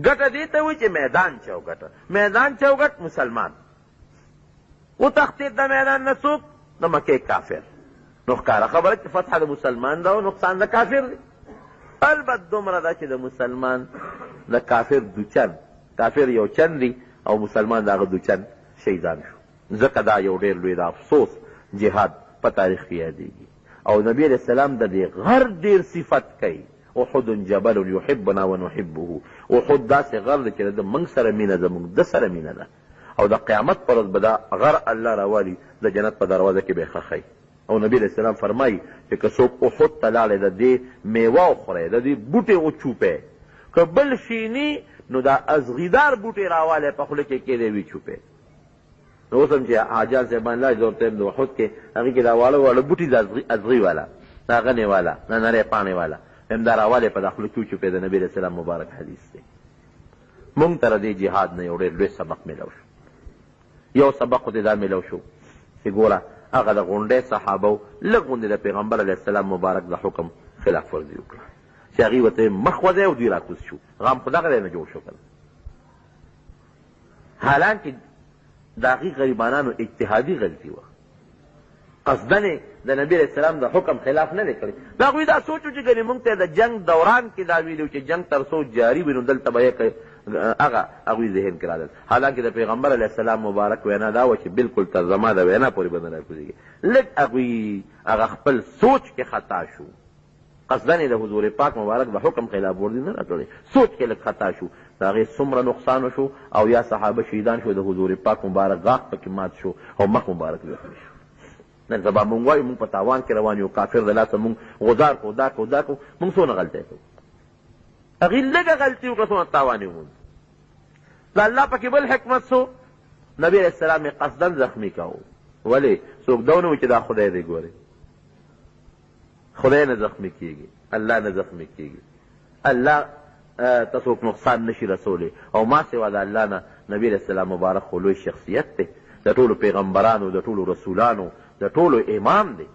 ګټه دې ته وایي چې میدان چوګټه میدان چوګټ مسلمان وتښتېد د میدان نه څوک د مکې کافر نو ښکاره خبره چې فتحه د مسلمان ده او نقصان د کافر دی البته دومره ده چې د مسلمان د کافر دوچن کافر یو چن دی او مسلمان د هغه دوچن شهیدان شو ځکه دا یو ډېر لوی د افسوس جهاد په تاریخ کې یادېږي او نبي علیه السلام د دې غر ډېر صفت کوي احد جبل یحبنا ونحبه احد داسې غر دی چې د موږ سره مینه زموږ د سره مینه ده او د قیامت پر ورځ به دا غر الله راوالي د جنت په دروازه کې به یې ښخی او نبی علیه السلام فرمایي چې که څوک احد ته لاړی د دې میوه وخوری د دې بوټې وچوپی که بل شینی نو دا ازغیدار بوټې راوالی په خوله کې کېدی وي چوپی نو اوس هم چې حاجیان صاحبان لا زور ته د احد کې هغې کې دا واړه واړه بوټي د ازغي والا دا غنې والا دا نری پاڼې والا هم دا راوالی په دا خوله کې وچوپی د نبي علیه السلام مبارک حدیث دی مونږ ته د دې جهاد نه یو ډېر لوی سبق میلاو شو یو سبق خو دې دا میلاو شو چې ګوره هغه د غونډۍ صحابو لږ غوندې د پیغمبر علیه السلام مبارک د حکم خلاف ورزي وکړه چې هغې ورته مخ وځی او دوی راکوز شو غام خو دغه دی نه جوړ شو که حالانکې د هغې غریبانانو اجتهادي غلطي وه قصدن د نبي علیه السلام د حکم خلاف نه دی کړی د هغوی دا سوچ و چې ګنې مونږ ته د جنگ دوران کې دا ویلي و چې جنگ تر څو جاري وي نو دلته به یې هغه هغوی ذهن کې رادل حالانکې د پیغمبر علیه السلام مبارک وینا دا وه چې بلکل تر زما د وینا پورې به نه راکوزېږي لږ هغوی هغه خپل سوچ کې خطا شو قصدن د حضور پاک مبارک د حکم خلاف ورزي نه راکړی سوچ کې لږ خطا شو د هغې څومره نقصان وشو او یا صحابه شهیدان شو د حضور پاک مبارک غاښ پکې مات شو او مخ مبارک زخمي شو نن سبا مونږ وایو مونږ په تاوان کې روان یو کافر د لاسه مونږ غدار کړو دا کړو دا کړو مونږ څونه غلطی کوو هغې لږه غلطي وکړه څونه تاوان یې وموند د الله پکې بل حکمت سو نبي علیه السلام یې قصدن زخمي کوو ولې څوک دا ونه وي چې دا خدای دی ګورې خدای نه زخمي کېږي الله نه زخمي کېږي الله ته څوک نقصان نشي رسولی او ما سوا د الله نه نبي علیه السلام مبارک خو لوی شخصیت دی د ټولو پیغمبرانو د ټولو رسولانو د ټولو امام دی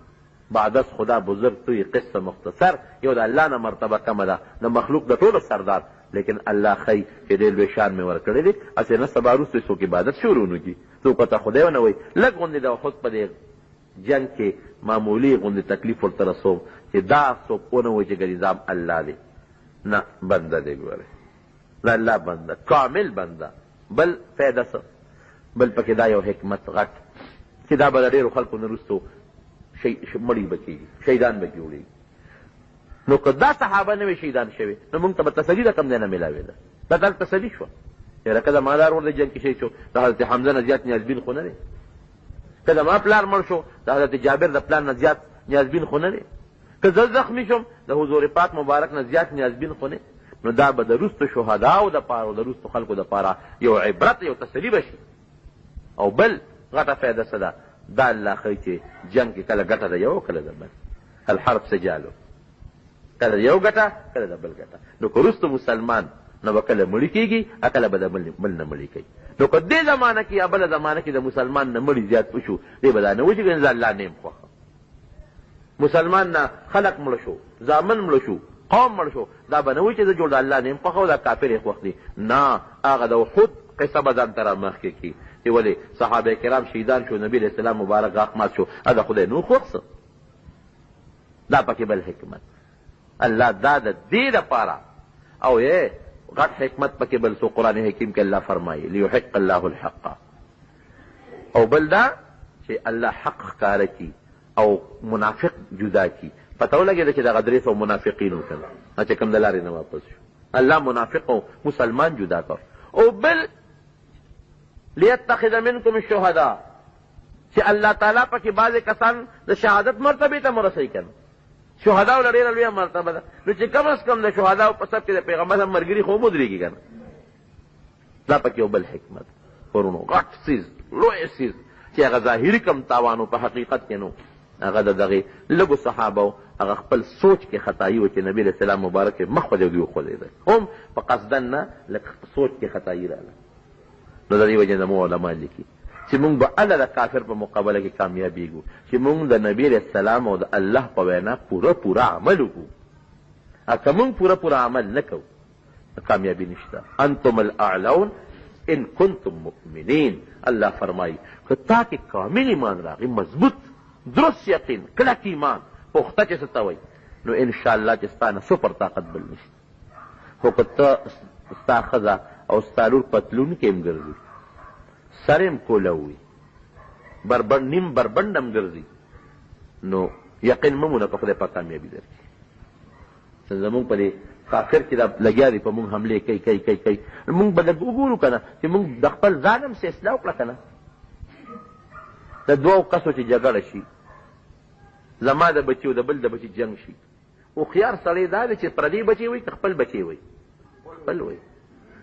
بعد از خدا بزرگ توی قصه مختصر یو د الله نه مرتبه کمه ده د مخلوق د ټولو سردار لیکن الله خی چې ډېر لوی شان مې ورکړی دی هسې نه سبا وروسته څوک عبادت شروع نه کړي څوک ورته خدای ونه وایي لږ غوندې د احد په دې جنګ کې معمولي غوندې تکلیف ورته رسوم چې دا څوک ونه وایي چې نظام الله دی نه بنده دی ګورې د الله بنده کامل بنده بل فایده څه بل پکې دا یو حکمت غټ چې دا به د ډېرو خلکو نه وروستو مړي به کېږي شهیدان به جوړېږي نو که دا صحابه نه وي شهیدان شوي نو موږ ته به تسلي د کوم ځای نه میلاوېده دا دلته تسلي شوه یاره که زما دا ورور د جنګ کې شهید شو د حضرت حمزه نه زیات نیازبین خو نه دی که زما پلار مړ شو د حضرت جابر د پلار نه زیات نیازبین خو نه دی که زه زخمي شم د حضور پاک مبارک نه زیات نیازبین خو نه نو دا به د وروستو شهداو دپاره او د وروستو خلکو دپاره یو عبرت یو تسلي به شي او بل غټه فایده څه ده دا الله ښایي چې جنګ کې کله ګټه ده یو کله ده بل الحرب سجالو کله یو ګټه کله د بل ګټه نو که وروسته مسلمان نو به کله مړي کېږي کله به د بل نه مړي کوي نو که دې زمانه کې یا بله زمانه کې د مسلمان نه مړي زیات وشو دی به دا نه وایي چې ګنې زه الله نه یم خوښه مسلمان نه خلق مړه شو زامن مړه شو قوم مړ شو دا به نه وایي چې زه جوړ د الله نه یم خوښه او دا کافر یې خوښ دی نه هغه د احد قصه به ځان ته رامخکې کړي چې ولې صحابه کرام شهیدان شو، نبی علیہ السلام مبارک غاښ مات شو، دا خدای نو خوښ دا پکې بل حکمت. الله دا د دې دپاره او غټ حکمت پکې بل سو قرآن حکیم کې الله فرمایي لیحق الله الحق، او بل دا چې الله حق ښکاره کی او منافق جدا کی. پته ولګېده چې دغه 300 منافقین وکړه چې کوم د لارې نه واپس شو، الله منافق او مسلمان جدا کړ. او بل لیتخذ منکم الشهداء، چې الله تعالی پکې بعضې کسان د شهادت مرتبې ته مرسوي کړه. شهداء له ډېره لویه مرتبه ده، نو چې کم از کم د شهداء په صف کې د پیغمبر هم ملګري خو ودرېږي که نه. دا پکې یو بل حکمت ورونو، غټ څیز لوی څیز چې هغه ظاهري کم تاوانو په حقیقت کې نو هغه د دغې لږو صحابو هغه خپل سوچ کې خطایي و چې نبي علیه السلام مبارک مخ ولې دوی وخوځېده، هم په قصدن نه لکه سوچ کې خطایي راغله. نو د دې وجې زموږ علما لیکي چې موږ به الله د کافر په مقابله کې کامیابیږو چې موږ د نبي علیه السلام او د الله په وینا پوره عمل وکړو. که موږ پوره عمل نه کوو کامیابي نشته. انتم الاعلون ان کنتم مؤمنین، الله فرمایي که تا کې کامل ایمان راغی، مضبوط درست یقین کلک ایمان پخته چې څه ته وایي، نو انشاءالله چې ستا نه سپر طاقت بل نشته. خو که ته ستا ښځه او ستا لور پتلون کې هم ګرځي، سر هم کوله وي، نیم بربنډ هم ګرځي، نو یقین مه مونه که خدای پاک کامیابي درکړي. زمونږ په دې کافر کې دا لګیا دي په مونږ حملې کوي. مونږ به لږ وګورو که نه چې مونږ د خپل ځان هم څه اصلاح وکړه که نه. د دوو کسو چې جګړه شي، زما د بچي او د بل د بچي جنګ شي، هوښیار سړی دا دی چې پردی بچی وي که خپل بچی وي، خپل وي،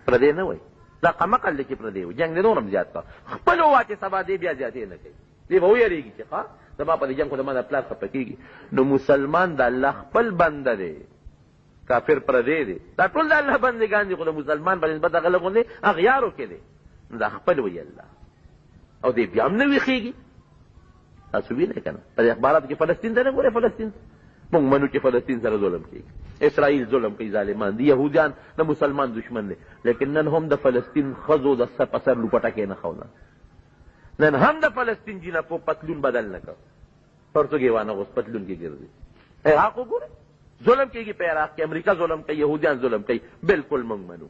پردی نه وي. دا قمقل دی چې پردی وي، جنګ دې نور هم زیات کړه. خپل ووا چې سبا دی بیا زیاتې نه کوي، دی به ویرېږي چې ښه زما په دې جنګ خو زما د پلار خفه کېږي. نو مسلمان د الله خپل بنده دی، کافر پردی دی. دا ټول د الله بندګان دي، خو د مسلمان په نسبت هغه لږ غوندې اغیارو کې دی. نو دا خپل وي الله، او دی بیا هم نه ویښېږي. تاسو وینئ که نه په دې اخباراتو کې فلسطین ته نه ګورئ، فلسطین موږ منو چې فلسطین سره ظلم کېږي، اسرائیل ظلم کوي، ظالمان دي، یهودیان د مسلمان دشمن دی. لیکن نن هم د فلسطین ښځو د سر په سر لوپټه کې نه خونه، نن هم د فلسطین جینکو پتلون بدل نه کړ، پرتګې وانه اوس پتلون کې ګرځي. عراق وګورئ ظلم کېږي، په عراق کې امریکا ظلم کوي، یهودیان ظلم کوي، بالکل موږ منو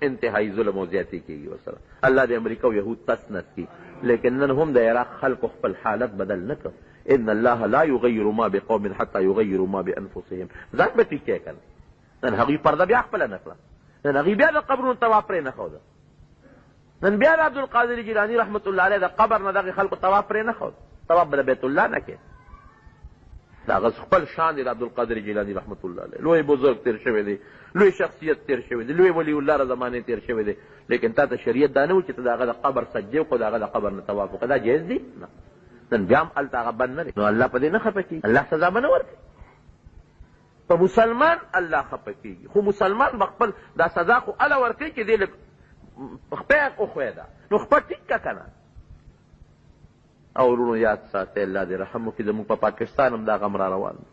انتهایی ظلم او زیاتې کېږي ورسره. الله د امریکا او یهود تس نس کړي، لیکن نن هم د عراق خلکو خپل حالت بدل نه کړ. ان الله لا یغیر ما بقوم حتی یغیروا ما بانفسهم. ځان به ټیک کې کړه، نن هغوی پرده بیا خپله نه کړه، نن هغوی بیا د قبرونو طواف پرې نه ښوده، نن بیا د عبدالقادر جیلاني رحمت الله علیه د قبر نه دغې خلکو طواف پرې نه ښود، طواف به د بیت الله نه کې. د هغه خپل شان دی د عبدالقادر جیلاني رحمت الله علیه، لوی بزرګ تیر شوی دی، لوی شخصیت تیر شوی دی، لوی ولی الله را زمانې تیر شوی دی. لیکن تا ته شریعت دا نه و چې ته د هغه د قبر سجدې وکړو، د هغه د قبر نه طواف وکړه. دا جایز دی؟ نه. نن بیا هم هلته هغه بند نه دی، نو الله په دې نه خفه کېږي، الله سزا به نه ورکوي. په مسلمان الله خفه کېږي، خو مسلمان به خپل دا سزا خو هله ورکوي چې دې لږ خپه وښویده، نو خپه ټیک که که نه. او ورونو یاد ساتئ، الله دې رحم وکړي، زموږ په پاکستان هم دا غم را روان دی.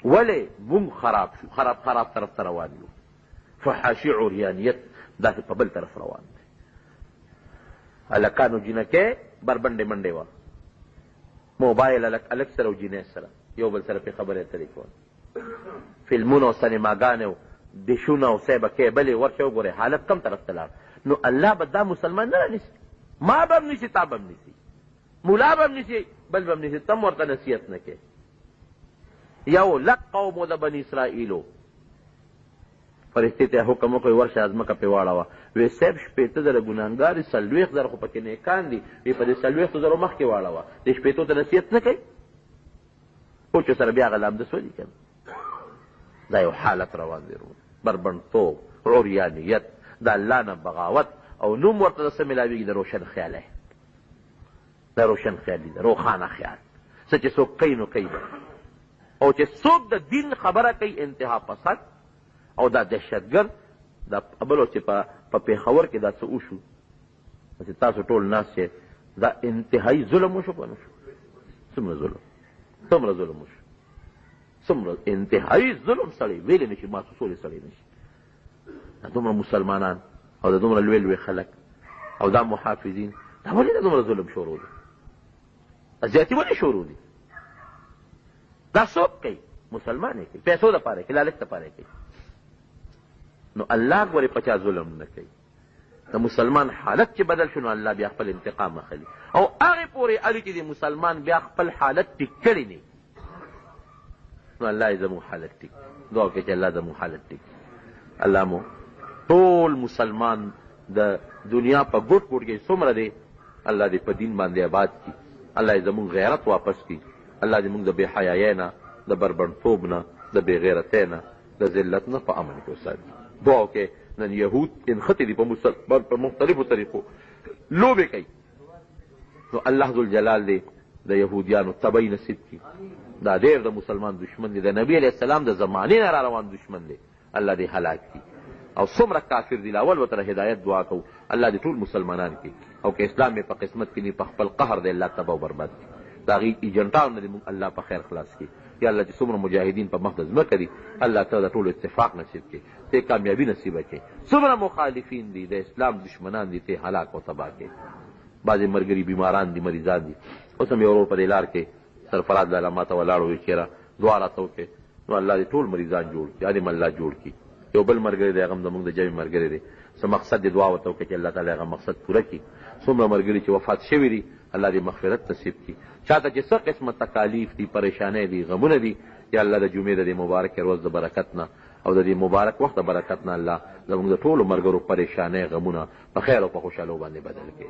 ولې موږ خراب شو، خراب طرف ته روان یو، فحاشي عریانیت داسې په بل طرف روان دی. هلکانو جینکې بربنډې منډې وه، موبایل هلک سره او جینۍ سره یو بل سره پې خبرې اترې کول، فلمونه او سینماګانې او ډشونه او سیبکې بلې ورشئ وګورئ حالت کم طرف ته لاړ. نو الله به دا مسلمان نه رانیسي، ما به هم نیسي، تا به هم نیسي، مولا به هم نیسي، بل به هم نیسي، تم ورته نصیحت نه کوې. یو لک قومو د بني اسرائیلو فرښتې ته حکم وکړئ ورشه ځمکه پې واړوه، وی صاحب 15 زره ګناهګار دي، 40 زره خو پکې نیکان دي، وی په دې 40 زرو مخکې واړوه، دې 15 ته نصیحت نه کوي. پوچو سره بیا هغه لامده سولي که نه. دا یو حالت روان دی، بربنډتوب، عریانیت، د الله نه بغاوت، او نوم ورته د څه میلاویږي؟ د روشن خیالی، د روشن خیالي، د روښانه خیال. څه چې څوک کوي نو کوي، او چې څوک د دین خبره کوي انتها پسند، او دا دهشتګرد، دا بلو چې په پېښور کې دا څه وشو، چې تاسو ټول ناست یې، دا انتهایی ظلم وشو که نه شو؟ څومره ظلم وشو، څومره انتهایی ظلم سړی ویلی نشي، محسوسولی سړی نشي. دا دومره مسلمانان او دا دومره لوی خلک او دا محافظین دا ولې دا دومره ظلم شروع دی؟ زیاتي ولې شروع دي؟ دا څوک کوي؟ مسلمان یې کوي، پیسو دپاره کوي، لالچ دپاره کوي. نو الله ګورې په چا ظلم نه کوي. د مسلمان حالت چې بدل شو نو الله بیا خپل انتقام اخلي، او هغې پورې اړي چې د مسلمان بیا خپل حالت ټیک کړی نه نو الله یې زموږ حالت ټیک. دعا وکړئ چې الله زموږ حالت ټیک. الله مو ټول مسلمان د دنیا په ګوټ ګوټ کې څومره دی الله دې په دین باندې آباد کړي. الله یې زموږ غیرت واپس کړي. الله دې موږ د بې حیایۍ نه، د بربنډتوب نه، د بې غیرتۍ نه، د ذلت نه په امن کې وساتي. دعا وکړئ نن یهود انخطې دي په مسلمان په مختلفو طریقو لوبې کوي، نو الله ذوالجلال دې د یهودیانو تبی نصیب کړي. دا ډېر د مسلمان دشمن دی، د نبي علیه السلام د زمانې نه را روان دشمن دی. الله دې هلاک کړي. او څومره کافر دي اول ورته هدایت دعا کوو الله دې ټول مسلمانان کړي، او که اسلام یې په قسمت کې نه په خپل قهر دی الله تباه او برباد کړي. د هغې ایجنټانو نه دې موږ الله په خیر خلاص کړي. یا الله چې څومره مجاهدین په مخ د ځمکه دي الله ته د ټولو اتفاق نصیب کړي، ته کامیابي نصیبه کړي. څومره مخالفین دي د اسلام دشمنان دي ته هلاک او تباه کړي. بعضې ملګري بیماران دي، مریضان دي. اوس هم یو ورور په دې لار کې سرفراز لاله ماته ولاړ وویل چېره دعا راته وکړې، نو الله دې ټول مریضان جوړ کړي، یا دې الله جوړ کړي. یو بل ملګری دی هغه هم زموږ د جمع ملګری دی، څه مقصد دې دعا ورته وکړي چې الله تعالی هغه مقصد پوره کړي. څومره ملګري چې وفات شوي دي الله دې مغفرت نصیب کړي. چاته چې څه قسمه تکالیف دي، پریشانۍ دي، غمونه دي، یا الله د جمعې د دې مبارکې ورځ د برکت نه او د دې مبارک وخت د برکت نه الله زموږ د ټولو ملګرو پریشانۍ غمونه په خیر او په خوشحالو باندې بدل کړي.